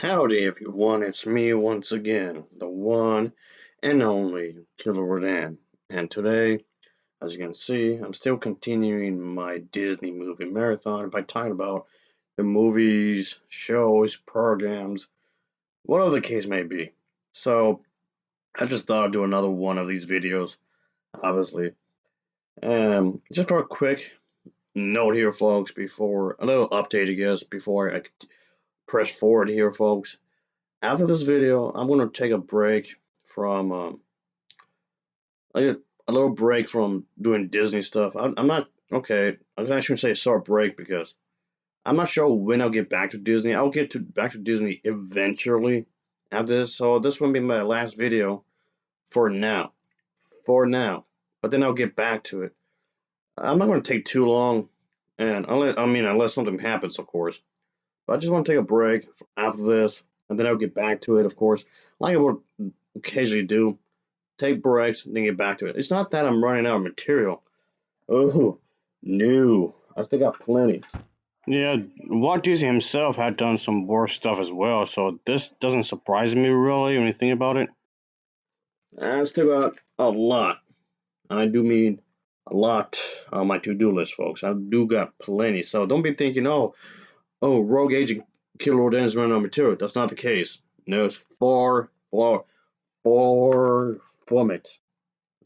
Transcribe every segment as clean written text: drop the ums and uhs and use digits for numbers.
Howdy everyone, it's me once again, the one and only Killer Rodan. And today, as you can see, I'm still continuing my Disney movie marathon by talking about the movies, shows, programs, whatever the case may be. So, I just thought I'd do another one of these videos, obviously. Just for a quick note here, folks, before a little update, I guess, before I press forward here, folks. After this video, I'm going to take a break from a little break from doing Disney stuff. I'm not okay. I shouldn't say a short break because I'm not sure when I'll get back to Disney. I'll get to back to Disney eventually after this. So this will be my last video for now. For now, but then I'll get back to it. I'm not going to take too long, and unless something happens, of course. But I just want to take a break after this, and then I'll get back to it, of course, like I would occasionally do. Take breaks, and then get back to it. It's not that I'm running out of material. Oh, no. I still got plenty. Yeah, Walt Disney himself had done some worse stuff as well, so this doesn't surprise me really when you think about it. I still got a lot, and I do mean a lot on my to-do list, folks. I do got plenty, so don't be thinking, oh, Rogue Agent Killer Rodan is running out of material. That's not the case. No, it's far from it.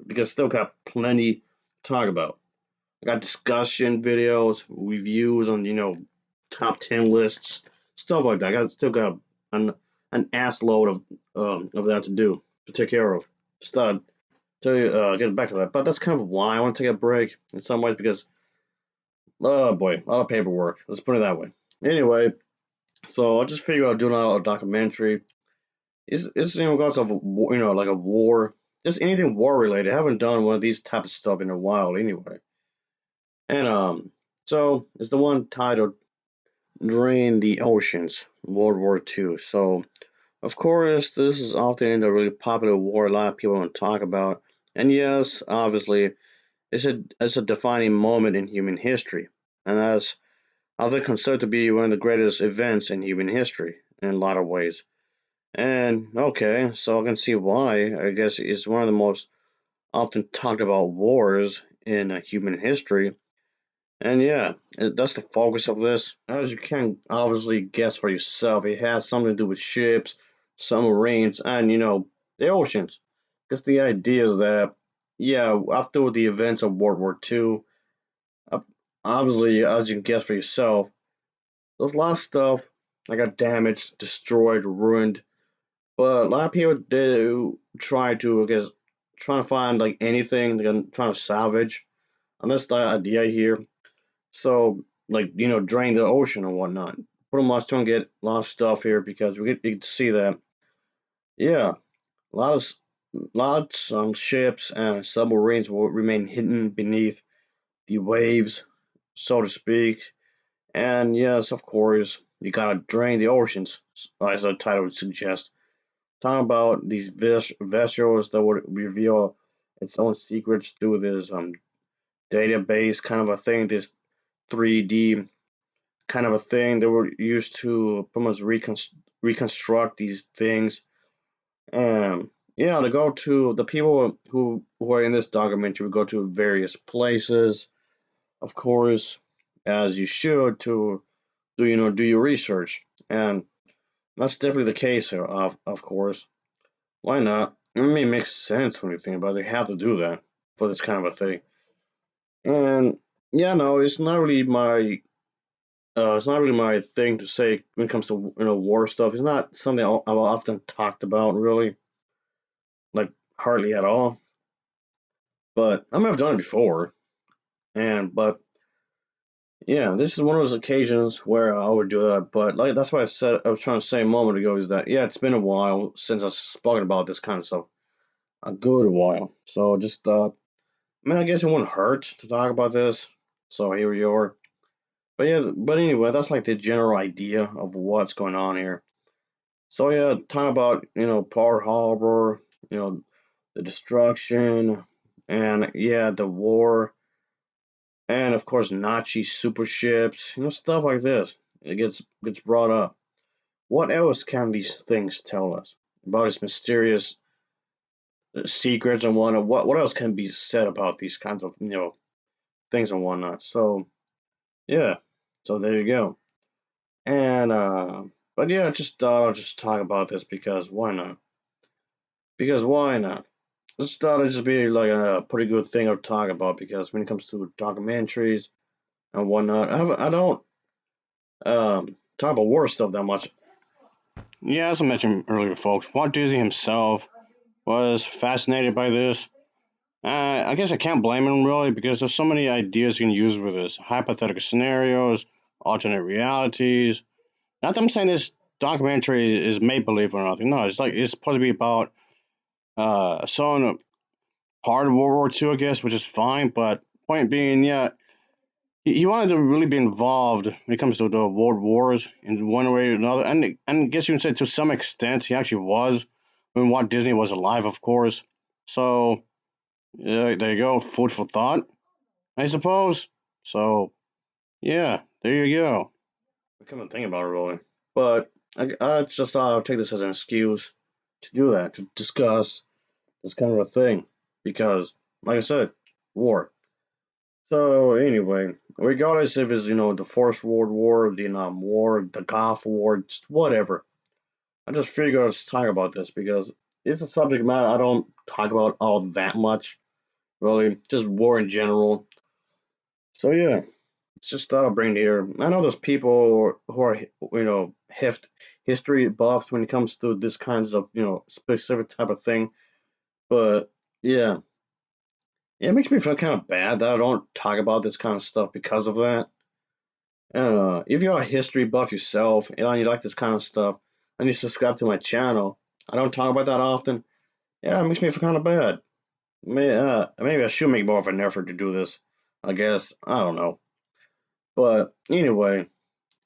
Because still got plenty to talk about. I got discussion videos, reviews on top 10 lists, stuff like that. Still got an ass load of that to do to take care of. Just thought I'd tell you get back to that, but that's kind of why I want to take a break in some ways because oh boy, a lot of paperwork. Let's put it that way. Anyway, so I just figured out doing a documentary. It's in regards of like a war, just anything war related. I haven't done one of these type of stuff in a while anyway. And so it's the one titled Drain the Oceans, World War II. So of course this is often a really popular war a lot of people want to talk about. And yes, obviously it's a defining moment in human history. And that's often considered to be one of the greatest events in human history in a lot of ways. And okay, so I can see why. I guess it's one of the most often talked about wars in human history. And yeah, that's the focus of this. As you can obviously guess for yourself, it has something to do with ships, submarines, and the oceans. Because the idea is that, yeah, after the events of World War II, uh, obviously, as you can guess for yourself, there's a lot of stuff that got damaged, destroyed, ruined. But a lot of people do try to, I guess, trying to find like anything they're trying to salvage. And that's the idea here. So, like, drain the ocean and whatnot. Pretty much don't get a lot of stuff here because you get to see that, yeah, a lot of lots ships and submarines will remain hidden beneath the waves, so to speak. And yes, of course, you gotta drain the oceans, as the title would suggest. Talking about these vessels that would reveal its own secrets through this database kind of a thing, this 3D kind of a thing. They were used to pretty much reconstruct these things. And yeah, to go to the people who are in this documentary go to various places, of course, as you should to do your research. And that's definitely the case here, of course. Why not? I mean, it makes sense when you think about it. They have to do that for this kind of a thing. And yeah, no, it's not really my thing to say when it comes to war stuff. It's not something I've often talked about really, like hardly at all. But I mean, I've done it before, but yeah, this is one of those occasions where I would do that. But like that's what I was trying to say a moment ago is that yeah, it's been a while since I've spoken about this kind of stuff, a good while. So just I mean, I guess it wouldn't hurt to talk about this. So here we are. But yeah, but anyway, that's like the general idea of what's going on here. So yeah, talk about Pearl Harbor, the destruction, and yeah, the war, and of course Nazi super ships, stuff like this. It gets brought up. what else can these things tell us about these mysterious secrets and whatnot? What else can be said about these kinds of things and whatnot? So yeah, so there you go. And but yeah, I just thought I'll just talk about this because why not? Because why not? Just thought it'd just be like a pretty good thing to talk about because when it comes to documentaries and whatnot, I don't talk about war stuff that much. Yeah, as I mentioned earlier, folks, Walt Disney himself was fascinated by this. I guess I can't blame him really because there's so many ideas you can use with this hypothetical scenarios, alternate realities. Not that I'm saying this documentary is make believe or nothing. No, it's like it's supposed to be about showing a part of World War II, I guess, which is fine. But point being, yeah, he wanted to really be involved when it comes to the world wars in one way or another. And I guess you can say to some extent he actually was when Walt Disney was alive, of course. So yeah, there you go, food for thought, I suppose. So yeah, there you go. I come to think about it really, but I just thought I'll take this as an excuse to do that, to discuss this kind of a thing, because, like I said, war. So anyway, regardless if it's the First World War, Vietnam War, the Gulf War, just whatever, I just figured I'd just talk about this because it's a subject matter I don't talk about all that much, really, just war in general. So yeah, just thought I'd bring it here. I know there's people who are history buffs when it comes to this kinds of specific type of thing, but yeah, it makes me feel kind of bad that I don't talk about this kind of stuff because of that. If you're a history buff yourself, and you like this kind of stuff, and you subscribe to my channel, I don't talk about that often. Yeah, it makes me feel kind of bad. Maybe I should make more of an effort to do this. I guess I don't know, but anyway,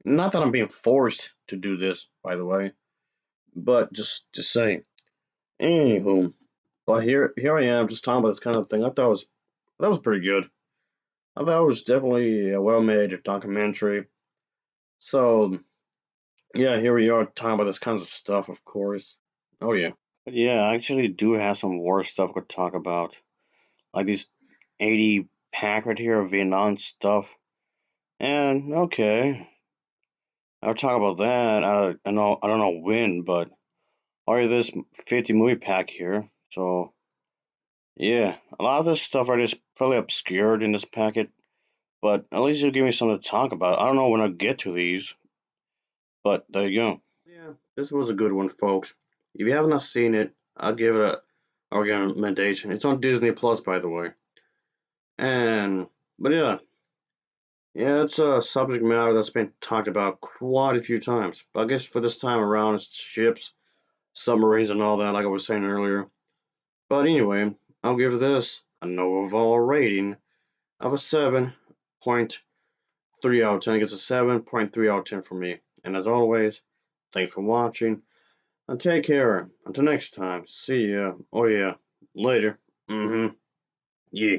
not that I'm being forced to do this, by the way, but just saying. Anywho, but here I am, just talking about this kind of thing. I thought that was pretty good. I thought it was definitely a well made documentary. So yeah, here we are talking about this kinds of stuff, of course. Oh yeah. But yeah, I actually do have some war stuff to talk about. Like these 80 Packard here of Vietnam stuff. And okay, I'll talk about that. I don't know when, but or this 50 movie pack here. So yeah, a lot of this stuff are just fairly obscured in this packet, but at least it'll give me something to talk about. I don't know when I'll get to these, but there you go. Yeah, this was a good one, folks. If you have not seen it, I'll give it a recommendation. It's on Disney Plus, by the way. And but yeah, it's a subject matter that's been talked about quite a few times. But I guess for this time around, it's ships, submarines, and all that, like I was saying earlier. But anyway, I'll give this an overall rating of a 7.3 out of 10. It gets a 7.3 out of 10 for me. And as always, thanks for watching. And take care. Until next time. See ya. Oh yeah. Later. Mm-hmm. Yeah.